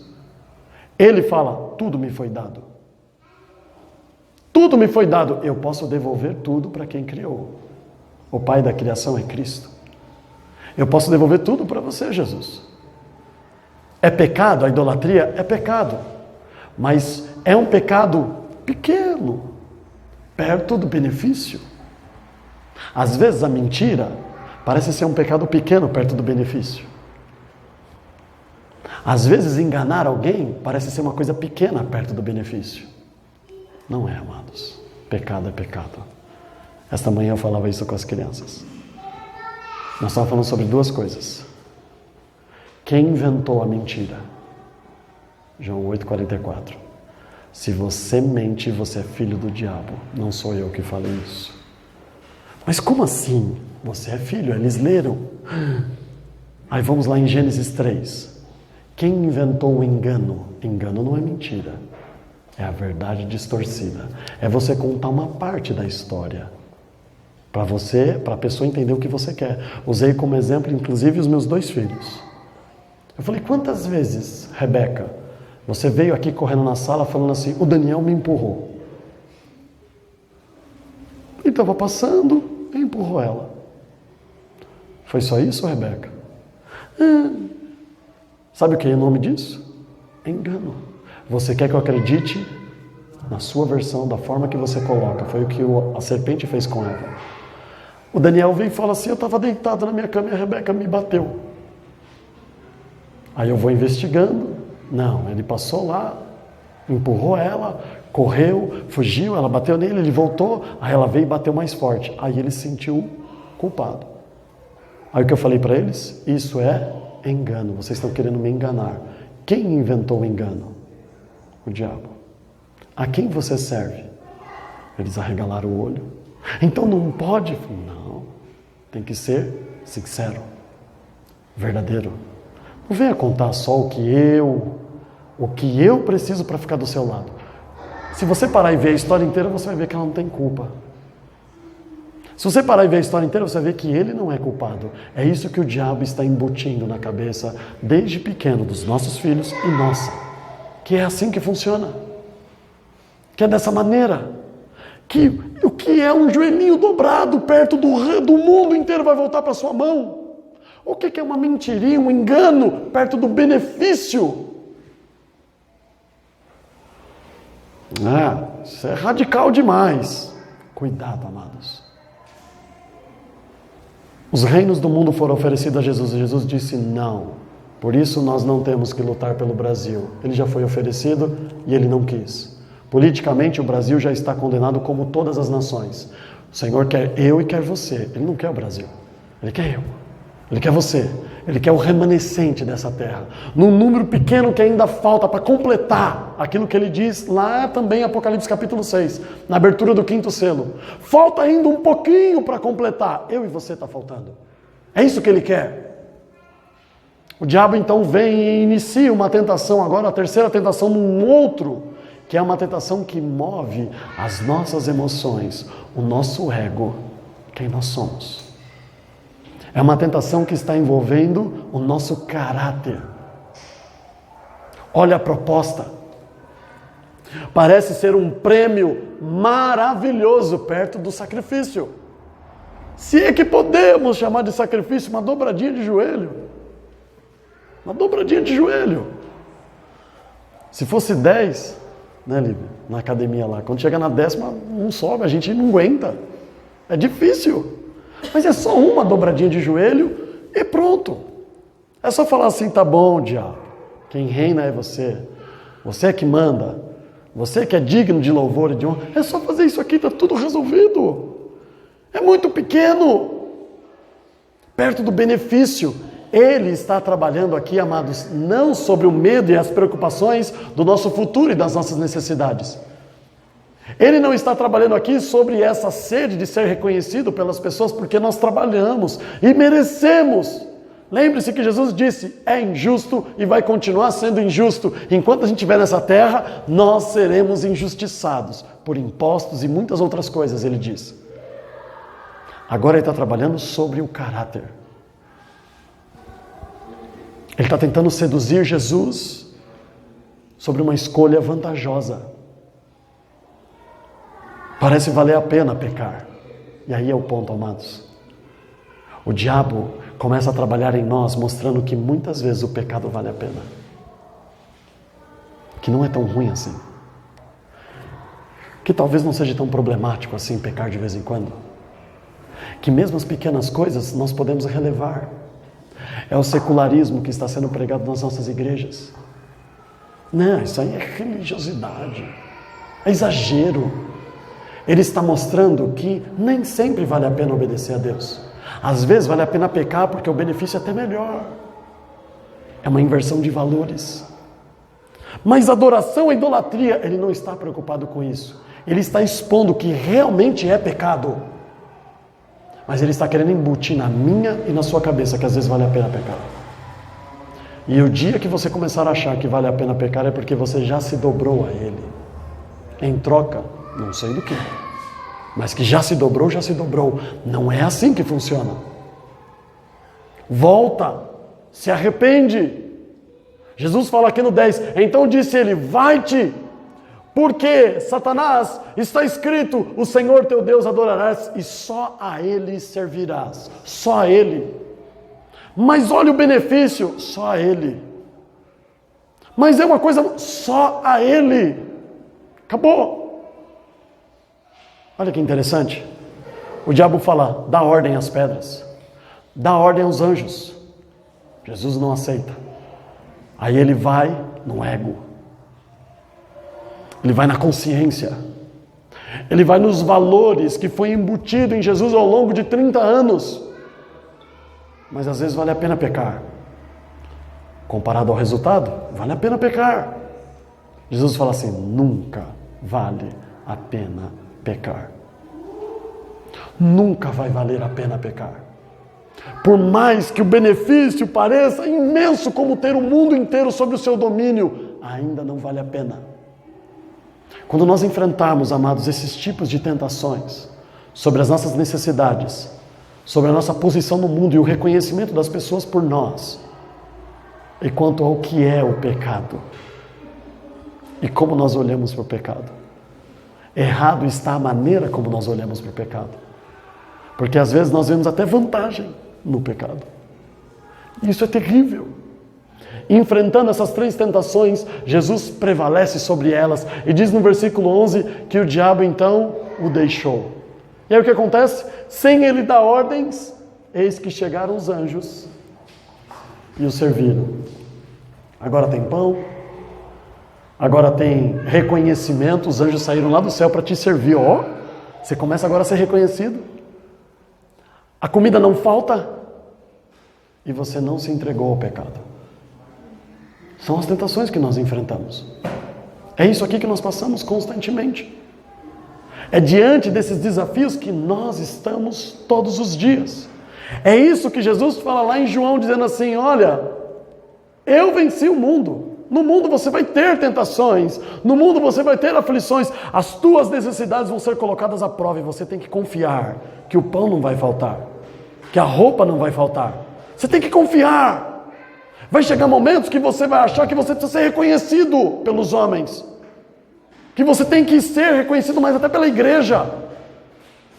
Ele fala, tudo me foi dado. Tudo me foi dado. Eu posso devolver tudo para quem criou. O Pai da criação é Cristo. Eu posso devolver tudo para você, Jesus. É pecado? A idolatria é pecado. Mas é um pecado pequeno, perto do benefício. Às vezes a mentira parece ser um pecado pequeno perto do benefício. Às vezes enganar alguém parece ser uma coisa pequena perto do benefício. Não é, amados. Pecado é pecado. Esta manhã eu falava isso com as crianças. Nós estávamos falando sobre duas coisas. Quem inventou a mentira? João 8,44. Se você mente, você é filho do diabo. Não sou eu que falei isso. Mas como assim? Você é filho, eles leram. Aí vamos lá em Gênesis 3. Quem inventou o engano? Engano não é mentira. É a verdade distorcida. É você contar uma parte da história. Para a pessoa entender o que você quer. Usei como exemplo, inclusive, os meus 2 filhos. Eu falei, quantas vezes, Rebeca, você veio aqui correndo na sala falando assim, o Daniel me empurrou. Ele estava passando e empurrou ela. Foi só isso, Rebeca? Sabe o que é o nome disso? Engano. Você quer que eu acredite na sua versão, da forma que você coloca. Foi o que a serpente fez com ela. O Daniel vem e fala assim, eu estava deitado na minha cama e a Rebeca me bateu. Aí eu vou investigando. Não, ele passou lá, empurrou ela, correu, fugiu, ela bateu nele, ele voltou, aí ela veio e bateu mais forte. Aí ele se sentiu culpado. Aí o que eu falei para eles? Isso é engano, vocês estão querendo me enganar. Quem inventou o engano? O diabo. A quem você serve? Eles arregalaram o olho. Então não pode? Não, tem que ser sincero, verdadeiro. Não venha contar só o que eu preciso para ficar do seu lado. Se você parar e ver a história inteira, você vai ver que ela não tem culpa. Se você parar e ver a história inteira, você vai ver que ele não é culpado. É isso que o diabo está embutindo na cabeça desde pequeno dos nossos filhos e nossa. Que é assim que funciona. Que é dessa maneira. Que o que é um joelhinho dobrado perto do mundo inteiro vai voltar para sua mão. O que é uma mentirinha, um engano perto do benefício? Isso é radical demais. Cuidado, amados. Os reinos do mundo foram oferecidos a Jesus e Jesus disse não. Por isso nós não temos que lutar pelo Brasil. Ele já foi oferecido e ele não quis. Politicamente o Brasil já está condenado como todas as nações. O Senhor quer eu e quer você. Ele não quer o Brasil. Ele quer eu. Ele quer você. Ele quer o remanescente dessa terra. Num número pequeno que ainda falta para completar aquilo que ele diz lá também em Apocalipse capítulo 6, na abertura do 5º selo. Falta ainda um pouquinho para completar. Eu e você está faltando. É isso que ele quer. O diabo então vem e inicia uma tentação agora, a terceira tentação num outro, que é uma tentação que move as nossas emoções, o nosso ego, quem nós somos. É uma tentação que está envolvendo o nosso caráter. Olha a proposta. Parece ser um prêmio maravilhoso perto do sacrifício. Se é que podemos chamar de sacrifício uma dobradinha de joelho. Uma dobradinha de joelho. Se fosse 10, né, Lívia? Na academia lá, quando chega na 10ª, não sobe, a gente não aguenta. É difícil. Mas é só uma dobradinha de joelho e pronto. É só falar assim, tá bom, diabo. Quem reina é você. Você é que manda. Você que é digno de louvor e de honra. É só fazer isso aqui, tá tudo resolvido. É muito pequeno. Perto do benefício. Ele está trabalhando aqui, amados, não sobre o medo e as preocupações do nosso futuro e das nossas necessidades. Ele não está trabalhando aqui sobre essa sede de ser reconhecido pelas pessoas porque nós trabalhamos e merecemos. Lembre-se que Jesus disse, é injusto e vai continuar sendo injusto. Enquanto a gente estiver nessa terra, nós seremos injustiçados por impostos e muitas outras coisas, ele diz. Agora ele está trabalhando sobre o caráter. Ele está tentando seduzir Jesus sobre uma escolha vantajosa. Parece valer a pena pecar. E aí é o ponto, amados. O diabo começa a trabalhar em nós, mostrando que muitas vezes o pecado vale a pena. Que não é tão ruim assim. Que talvez não seja tão problemático assim pecar de vez em quando. Que mesmo as pequenas coisas nós podemos relevar. É o secularismo que está sendo pregado nas nossas igrejas. Não, isso aí é religiosidade. É exagero. Ele está mostrando que nem sempre vale a pena obedecer a Deus. Às vezes vale a pena pecar porque o benefício é até melhor. É uma inversão de valores. Mas adoração e idolatria, ele não está preocupado com isso. Ele está expondo que realmente é pecado. Mas ele está querendo embutir na minha e na sua cabeça que às vezes vale a pena pecar. E o dia que você começar a achar que vale a pena pecar é porque você já se dobrou a ele. Em troca, não sei do que, mas que já se dobrou, já se dobrou. Não é assim que funciona. Volta, se arrepende. Jesus fala aqui no 10, então disse ele, vai-te, porque Satanás está escrito, o Senhor teu Deus adorarás e só a ele servirás. Só a ele. Mas olha o benefício, só a ele. Mas é uma coisa, só a ele. Acabou. Olha que interessante. O diabo fala, dá ordem às pedras. Dá ordem aos anjos. Jesus não aceita. Aí ele vai no ego. Ele vai na consciência. Ele vai nos valores que foi embutido em Jesus ao longo de 30 anos. Mas às vezes vale a pena pecar. Comparado ao resultado, vale a pena pecar. Jesus fala assim, nunca vale a pena pecar. Nunca vai valer a pena pecar. Por mais que o benefício pareça imenso como ter o mundo inteiro sob o seu domínio, ainda não vale a pena. Quando nós enfrentarmos, amados, esses tipos de tentações, sobre as nossas necessidades, sobre a nossa posição no mundo e o reconhecimento das pessoas por nós, e quanto ao que é o pecado, e como nós olhamos para o pecado. Errado está a maneira como nós olhamos para o pecado. Porque às vezes nós vemos até vantagem no pecado. Isso é terrível. Enfrentando essas 3 tentações, Jesus prevalece sobre elas e diz no versículo 11 que o diabo então o deixou. E aí o que acontece? Sem ele dar ordens, eis que chegaram os anjos e o serviram. Agora tem pão, agora tem reconhecimento, os anjos saíram lá do céu para te servir. Ó, você começa agora a ser reconhecido. A comida não falta e você não se entregou ao pecado. São as tentações que nós enfrentamos. É isso aqui que nós passamos constantemente. É diante desses desafios que nós estamos todos os dias. É isso que Jesus fala lá em João, dizendo assim, olha, eu venci o mundo. No mundo você vai ter tentações, no mundo você vai ter aflições, as tuas necessidades vão ser colocadas à prova e você tem que confiar que o pão não vai faltar, que a roupa não vai faltar. Você tem que confiar. Vai chegar momentos que você vai achar que você precisa ser reconhecido pelos homens, que você tem que ser reconhecido mais até pela igreja.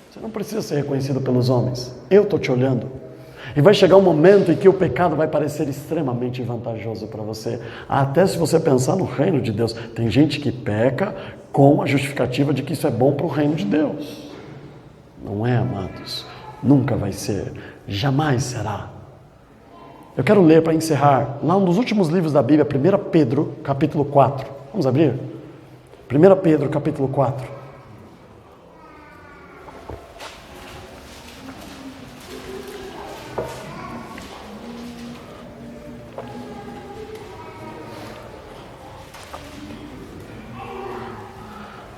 Você não precisa ser reconhecido pelos homens. Eu estou te olhando. E vai chegar um momento em que o pecado vai parecer extremamente vantajoso para você. Até se você pensar no reino de Deus. Tem gente que peca com a justificativa de que isso é bom para o reino de Deus. Não é, amados. Nunca vai ser. Jamais será. Eu quero ler para encerrar, lá um dos últimos livros da Bíblia, 1 Pedro, capítulo 4. Vamos abrir? 1 Pedro, capítulo 4.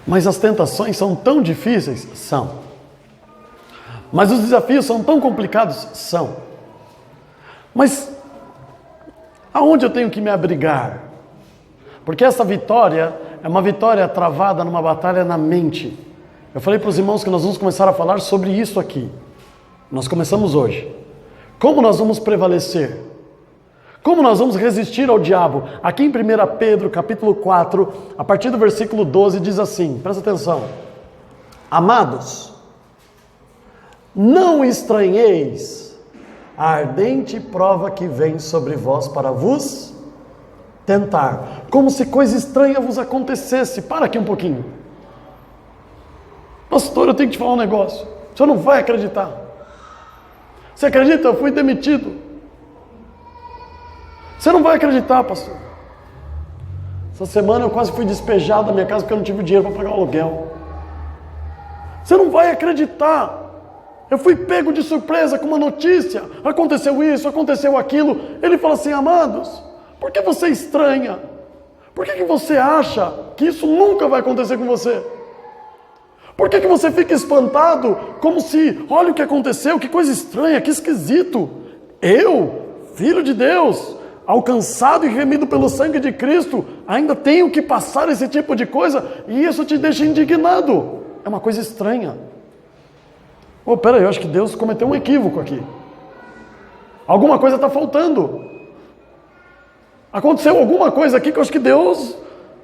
Mas as tentações são tão difíceis? São. Mas os desafios são tão complicados? São. Mas aonde eu tenho que me abrigar? Porque essa vitória é uma vitória travada numa batalha na mente. Eu falei para os irmãos que nós vamos começar a falar sobre isso aqui. Nós começamos hoje. Como nós vamos prevalecer? Como nós vamos resistir ao diabo? Aqui em 1 Pedro, capítulo 4, a partir do versículo 12, diz assim, presta atenção. Amados, não estranheis a ardente prova que vem sobre vós para vos tentar, como se coisa estranha vos acontecesse. Para aqui um pouquinho. Pastor, eu tenho que te falar um negócio. O senhor não vai acreditar. Você acredita? Eu fui demitido. Você não vai acreditar, pastor. Essa semana eu quase fui despejado da minha casa porque eu não tive dinheiro para pagar o aluguel. Você não vai acreditar. Eu fui pego de surpresa com uma notícia. Aconteceu isso, aconteceu aquilo. Ele fala assim: amados, por que você estranha? Por que você acha que isso nunca vai acontecer com você? Por que você fica espantado? Como se, olha o que aconteceu, que coisa estranha, que esquisito. Eu, filho de Deus, alcançado e remido pelo sangue de Cristo, ainda tenho que passar esse tipo de coisa, e isso te deixa indignado. É uma coisa estranha. Oh, peraí, eu acho que Deus cometeu um equívoco aqui. Alguma coisa está faltando. Aconteceu alguma coisa aqui que eu acho que Deus,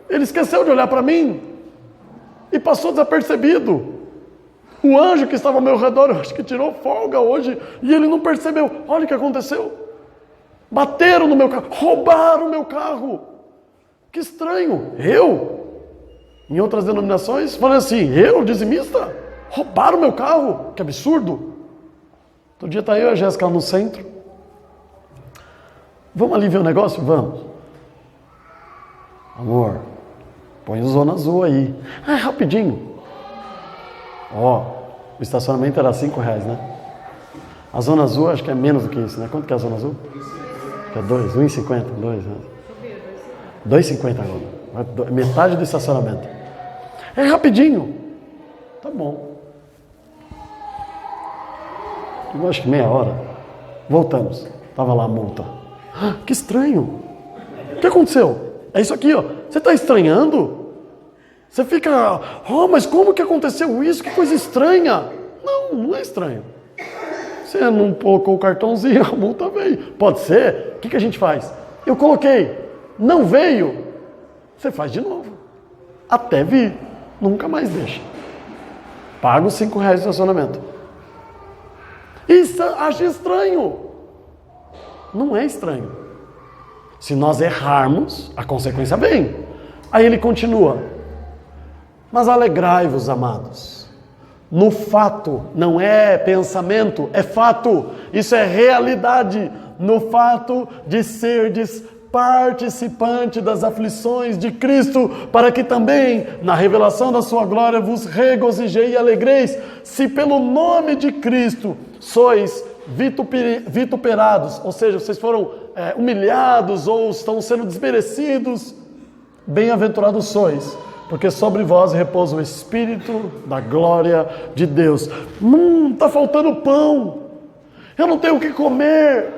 Ele esqueceu de olhar para mim e passou desapercebido. O anjo que estava ao meu redor, eu acho que tirou folga hoje e ele não percebeu. Olha o que aconteceu. Bateram no meu carro, roubaram o meu carro. Que estranho. Eu, em outras denominações, falei assim: eu, dizimista, roubaram o meu carro. Que absurdo. Todo dia está eu e a Jéssica no centro. Vamos ali ver o negócio? Vamos. Amor, põe o zona azul aí. Ah, rapidinho. Ó, o estacionamento era R$5, né? A zona azul acho que é menos do que isso, né? Quanto que é a zona azul? Que é 2, 1,50, 2, né? 2,50 agora. Metade do estacionamento. É rapidinho. Tá bom. Eu acho que meia hora. Voltamos. Tava lá a multa. Ah, que estranho. O que aconteceu? É isso aqui, ó. Você está estranhando? Você fica, oh, mas como que aconteceu isso? Que coisa estranha. Não, não é estranho. Você não colocou o cartãozinho, a multa veio. Pode ser? O que a gente faz? Eu coloquei, não veio. Você faz de novo. Até vir. Nunca mais deixa. Paga os R$5 de estacionamento. Isso acha estranho. Não é estranho. Se nós errarmos, a consequência vem. Aí ele continua. Mas alegrai-vos, amados. No fato, não é pensamento, é fato. Isso é realidade. No fato de serdes participante das aflições de Cristo, para que também, na revelação da sua glória, vos regozijei e alegreis, se pelo nome de Cristo sois vituperados, ou seja, vocês foram humilhados ou estão sendo desmerecidos, bem-aventurados sois, porque sobre vós repousa o Espírito da glória de Deus. Está faltando pão, eu não tenho o que comer,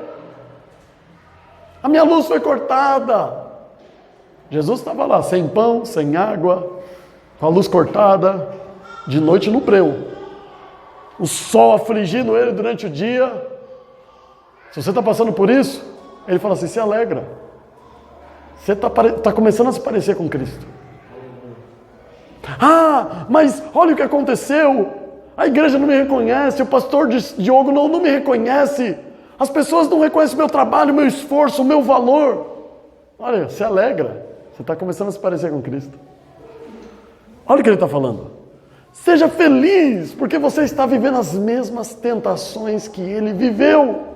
a minha luz foi cortada. Jesus estava lá, sem pão, sem água, com a luz cortada, de noite no breu, o sol afligindo ele durante o dia. Se você está passando por isso, ele fala assim: se alegra, você está começando a se parecer com Cristo. Ah, mas olha o que aconteceu, a igreja não me reconhece, o pastor Diogo não me reconhece, as pessoas não reconhecem o meu trabalho, o meu esforço, o meu valor. Olha, se alegra, você está começando a se parecer com Cristo. Olha o que ele está falando. Seja feliz, porque você está vivendo as mesmas tentações que ele viveu.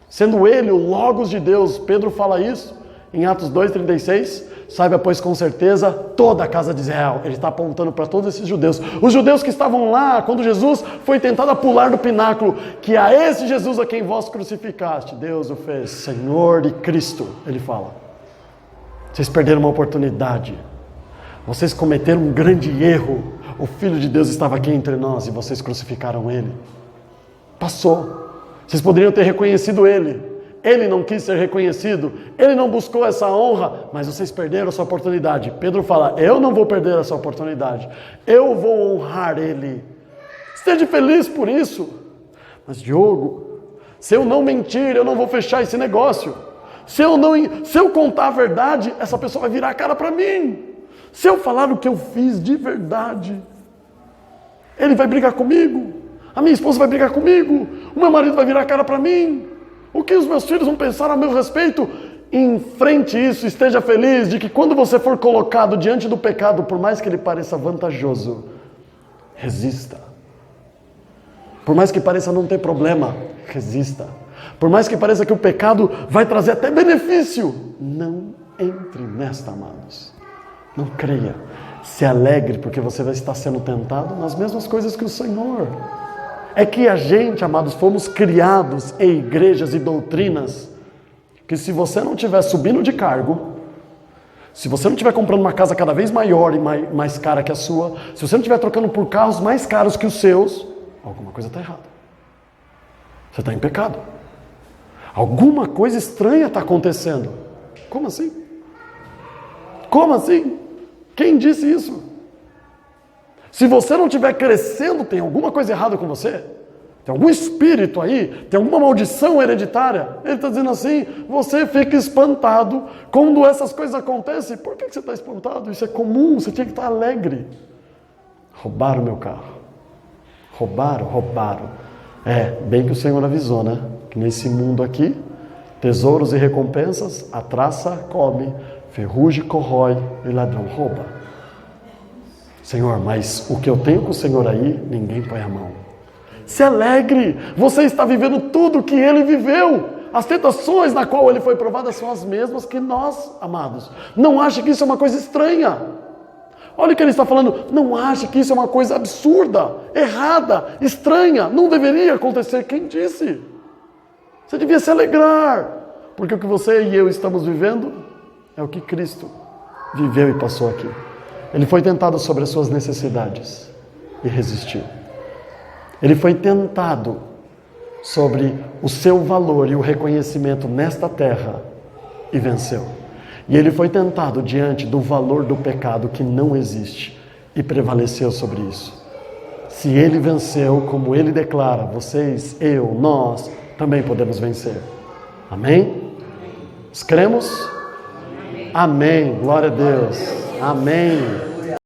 Sendo ele o Logos de Deus, Pedro fala isso em Atos 2,36. Saiba, pois, com certeza, toda a casa de Israel. Ele está apontando para todos esses judeus. Os judeus que estavam lá, quando Jesus foi tentado a pular do pináculo, que a esse Jesus a quem vós crucificaste, Deus o fez Senhor e Cristo, ele fala. Vocês perderam uma oportunidade. Vocês cometeram um grande erro. O Filho de Deus estava aqui entre nós e vocês crucificaram ele. Passou. Vocês poderiam ter reconhecido ele. Ele não quis ser reconhecido, ele não buscou essa honra, mas vocês perderam essa oportunidade. Pedro fala: eu não vou perder essa oportunidade, eu vou honrar ele. Esteja feliz por isso. Mas Diogo, se eu não mentir, eu não vou fechar esse negócio. Se eu contar a verdade, essa pessoa vai virar a cara para mim. Se eu falar o que eu fiz de verdade, ele vai brigar comigo. A minha esposa vai brigar comigo, o meu marido vai virar a cara para mim, o que os meus filhos vão pensar a meu respeito? Enfrente isso, esteja feliz de que quando você for colocado diante do pecado, por mais que ele pareça vantajoso, resista. Por mais que pareça não ter problema, resista. Por mais que pareça que o pecado vai trazer até benefício, não entre nesta, amados. Não creia. Se alegre porque você vai estar sendo tentado nas mesmas coisas que o Senhor. É que a gente, amados, fomos criados em igrejas e doutrinas que se você não estiver subindo de cargo, se você não estiver comprando uma casa cada vez maior e mais cara que a sua, se você não estiver trocando por carros mais caros que os seus, alguma coisa está errada. Você está em pecado. Alguma coisa estranha está acontecendo. Como assim? Como assim? Quem disse isso? Se você não estiver crescendo, tem alguma coisa errada com você? Tem algum espírito aí? Tem alguma maldição hereditária? Ele está dizendo assim, você fica espantado quando essas coisas acontecem. Por que você está espantado? Isso é comum, você tinha que estar alegre. Roubaram o meu carro. Roubaram. É, bem que o Senhor avisou, né? Que nesse mundo aqui, tesouros e recompensas, a traça come, ferrugem corrói e ladrão rouba. Senhor, mas o que eu tenho com o Senhor aí, ninguém põe a mão. Se alegre, você está vivendo tudo que Ele viveu. As tentações na qual Ele foi provado são as mesmas que nós, amados. Não ache que isso é uma coisa estranha. Olha o que Ele está falando, não ache que isso é uma coisa absurda, errada, estranha, não deveria acontecer. Quem disse? Você devia se alegrar, porque o que você e eu estamos vivendo é o que Cristo viveu e passou aqui. Ele foi tentado sobre as suas necessidades e resistiu. Ele foi tentado sobre o seu valor e o reconhecimento nesta terra e venceu. E ele foi tentado diante do valor do pecado que não existe e prevaleceu sobre isso. Se ele venceu, como ele declara, vocês, eu, nós, também podemos vencer. Amém? Nós cremos? Amém. Glória a Deus. Amém.